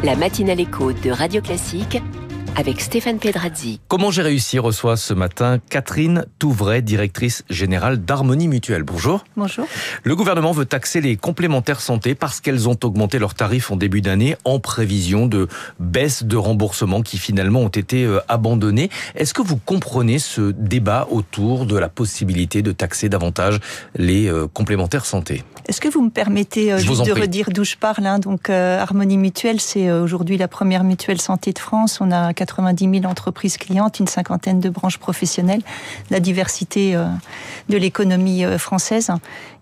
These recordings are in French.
La matinale écho de Radio Classique avec Stéphane Pedrazzi. Comment j'ai réussi reçoit ce matin Catherine Touvray, directrice générale d'Harmonie Mutuelle. Bonjour. Bonjour. Le gouvernement veut taxer les complémentaires santé parce qu'elles ont augmenté leurs tarifs en début d'année en prévision de baisse de remboursement qui finalement ont été abandonnés. Est-ce que vous comprenez ce débat autour de la possibilité de taxer davantage les complémentaires santé ? Est-ce que vous me permettez juste de redire d'où je parle, hein. Donc Harmonie Mutuelle, c'est aujourd'hui la première mutuelle santé de France. On a 90 000 entreprises clientes, une cinquantaine de branches professionnelles, la diversité de l'économie française.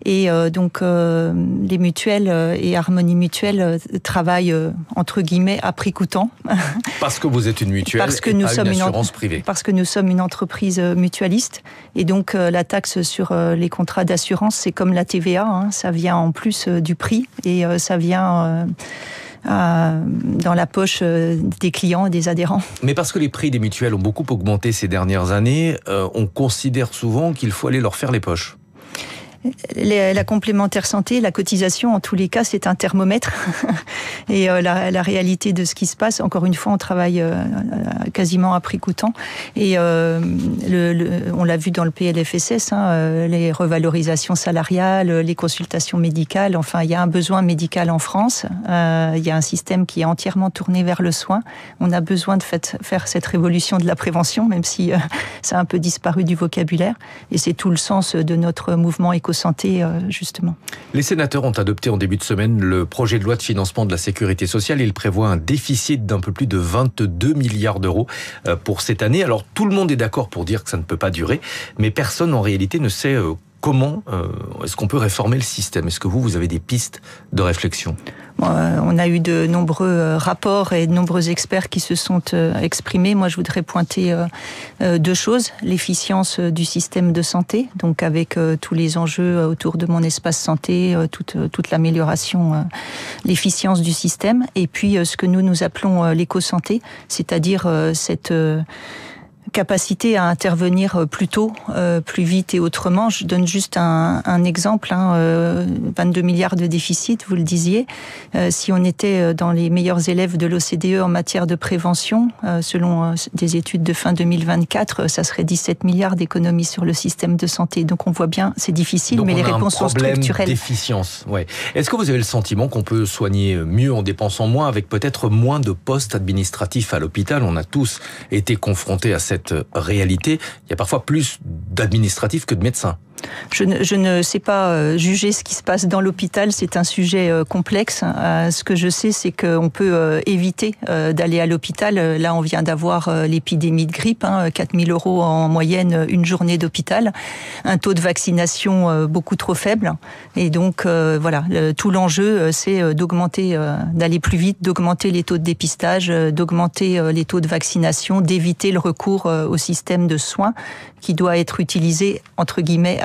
Et donc les mutuelles et Harmonie Mutuelle travaillent entre guillemets à prix coûtant. Parce que vous êtes une mutuelle et pas une assurance privée. Parce que nous sommes une entreprise mutualiste. Et donc la taxe sur les contrats d'assurance, c'est comme la TVA, hein, ça vient en plus du prix et ça vient dans la poche des clients et des adhérents. Mais parce que les prix des mutuelles ont beaucoup augmenté ces dernières années, on considère souvent qu'il faut aller leur faire les poches. La complémentaire santé, la cotisation, en tous les cas, c'est un thermomètre. Et la réalité de ce qui se passe, encore une fois, on travaille quasiment à prix coûtant. Et on l'a vu dans le PLFSS, hein, les revalorisations salariales, les consultations médicales. Enfin, il y a un besoin médical en France. Il y a un système qui est entièrement tourné vers le soin. On a besoin de faire cette révolution de la prévention, même si ça a un peu disparu du vocabulaire. Et c'est tout le sens de notre mouvement éco-santé, justement. Les sénateurs ont adopté en début de semaine le projet de loi de financement de la sécurité sociale. Il prévoit un déficit d'un peu plus de 22 milliards d'euros pour cette année. Alors tout le monde est d'accord pour dire que ça ne peut pas durer, mais personne en réalité ne sait comment est-ce qu'on peut réformer le système. Est-ce que vous avez des pistes de réflexion ? On a eu de nombreux rapports et de nombreux experts qui se sont exprimés. Moi, je voudrais pointer deux choses. L'efficience du système de santé, donc avec tous les enjeux autour de mon espace santé, toute l'amélioration, l'efficience du système. Et puis, ce que nous appelons l'éco-santé, c'est-à-dire cette capacité à intervenir plus tôt, plus vite et autrement. Je donne juste un exemple, 22 milliards de déficit, vous le disiez. Si on était dans les meilleurs élèves de l'OCDE en matière de prévention, selon des études de fin 2024, ça serait 17 milliards d'économies sur le système de santé. Donc on voit bien, c'est difficile, donc mais les réponses sont structurelles. Donc on a un problème d'efficience. Ouais. Est-ce que vous avez le sentiment qu'on peut soigner mieux en dépensant moins, avec peut-être moins de postes administratifs à l'hôpital ? On a tous été confrontés à cette réalité. Il y a parfois plus d'administratifs que de médecins. Je ne sais pas juger ce qui se passe dans l'hôpital, c'est un sujet complexe. Ce que je sais, c'est qu'on peut éviter d'aller à l'hôpital. Là, on vient d'avoir l'épidémie de grippe, 4 000 € en moyenne, une journée d'hôpital. Un taux de vaccination beaucoup trop faible. Et donc, voilà, tout l'enjeu, c'est d'augmenter, d'aller plus vite, d'augmenter les taux de dépistage, d'augmenter les taux de vaccination, d'éviter le recours au système de soins qui doit être utilisé, entre guillemets,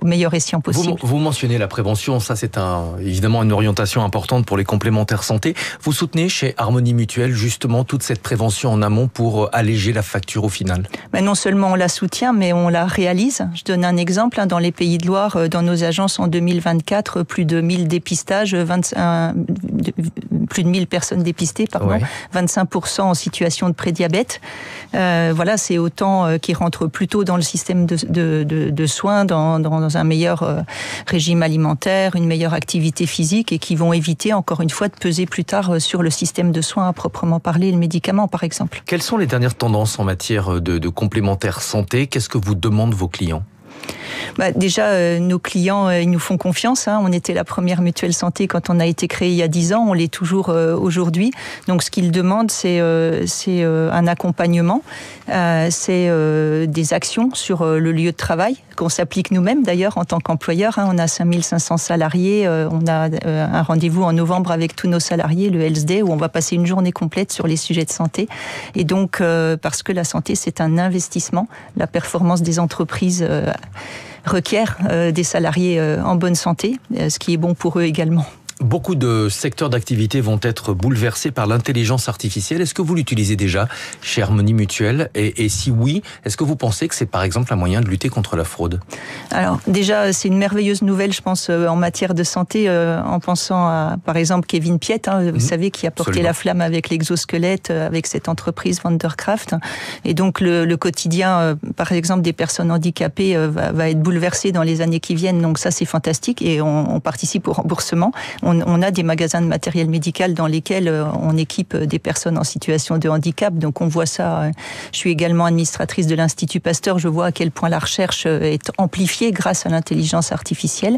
au meilleur escient possible. Vous mentionnez la prévention, ça c'est évidemment une orientation importante pour les complémentaires santé. Vous soutenez chez Harmonie Mutuelle justement toute cette prévention en amont pour alléger la facture au final ? Non seulement on la soutient, mais on la réalise. Je donne un exemple, dans les Pays de Loire, dans nos agences en 2024, plus de 1000 dépistages, plus de 1000 personnes dépistées, ouais. 25% en situation de prédiabète. Voilà, c'est autant qui rentrent plutôt dans le système de soins, dans un meilleur régime alimentaire, une meilleure activité physique et qui vont éviter, encore une fois, de peser plus tard sur le système de soins à proprement parler, le médicament par exemple. Quelles sont les dernières tendances en matière de complémentaires santé ? Qu'est-ce que vous demandent vos clients ? Déjà, nos clients, ils nous font confiance. On était la première mutuelle santé quand on a été créé il y a 10 ans. On l'est toujours aujourd'hui. Donc, ce qu'ils demandent, c'est un accompagnement. C'est des actions sur le lieu de travail qu'on s'applique nous-mêmes, d'ailleurs, en tant qu'employeur. On a 5500 salariés. On a un rendez-vous en novembre avec tous nos salariés, le Health Day, où on va passer une journée complète sur les sujets de santé. Et donc, parce que la santé, c'est un investissement, la performance des entreprises requiert des salariés en bonne santé, ce qui est bon pour eux également. Beaucoup de secteurs d'activité vont être bouleversés par l'intelligence artificielle. Est-ce que vous l'utilisez déjà chez Harmonie Mutuelle et si oui, est-ce que vous pensez que c'est par exemple un moyen de lutter contre la fraude? Alors déjà, c'est une merveilleuse nouvelle, je pense, en matière de santé, en pensant à, par exemple, Kevin Piet, vous savez, qui a porté Absolument. la flamme avec l'exosquelette, avec cette entreprise Vandercraft. Et donc le quotidien, par exemple, des personnes handicapées va être bouleversé dans les années qui viennent. Donc ça, c'est fantastique et on participe au remboursement. On a des magasins de matériel médical dans lesquels on équipe des personnes en situation de handicap. Donc on voit ça. Je suis également administratrice de l'Institut Pasteur. Je vois à quel point la recherche est amplifiée grâce à l'intelligence artificielle.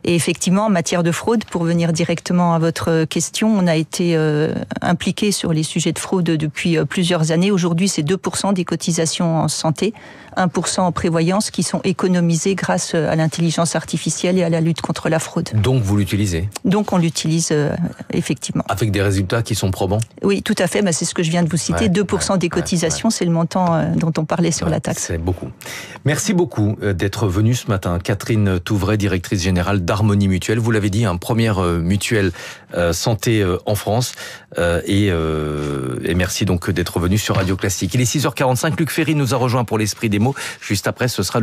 Et effectivement, en matière de fraude, pour venir directement à votre question, on a été impliqué sur les sujets de fraude depuis plusieurs années. Aujourd'hui, c'est 2% des cotisations en santé, 1% en prévoyance qui sont économisées grâce à l'intelligence artificielle et à la lutte contre la fraude. Donc vous l'utilisez? Donc on l'utilise effectivement. Avec des résultats qui sont probants? Oui, tout à fait. C'est ce que je viens de vous citer. 2% des cotisations, c'est le montant dont on parlait sur la taxe. C'est beaucoup. Merci beaucoup d'être venue ce matin. Catherine Touvray, directrice générale d'Harmonie Mutuelle. Vous l'avez dit, première mutuelle santé en France. Et merci donc d'être venue sur Radio Classique. Il est 6h45. Luc Ferry nous a rejoint pour l'Esprit des mots. Juste après, ce sera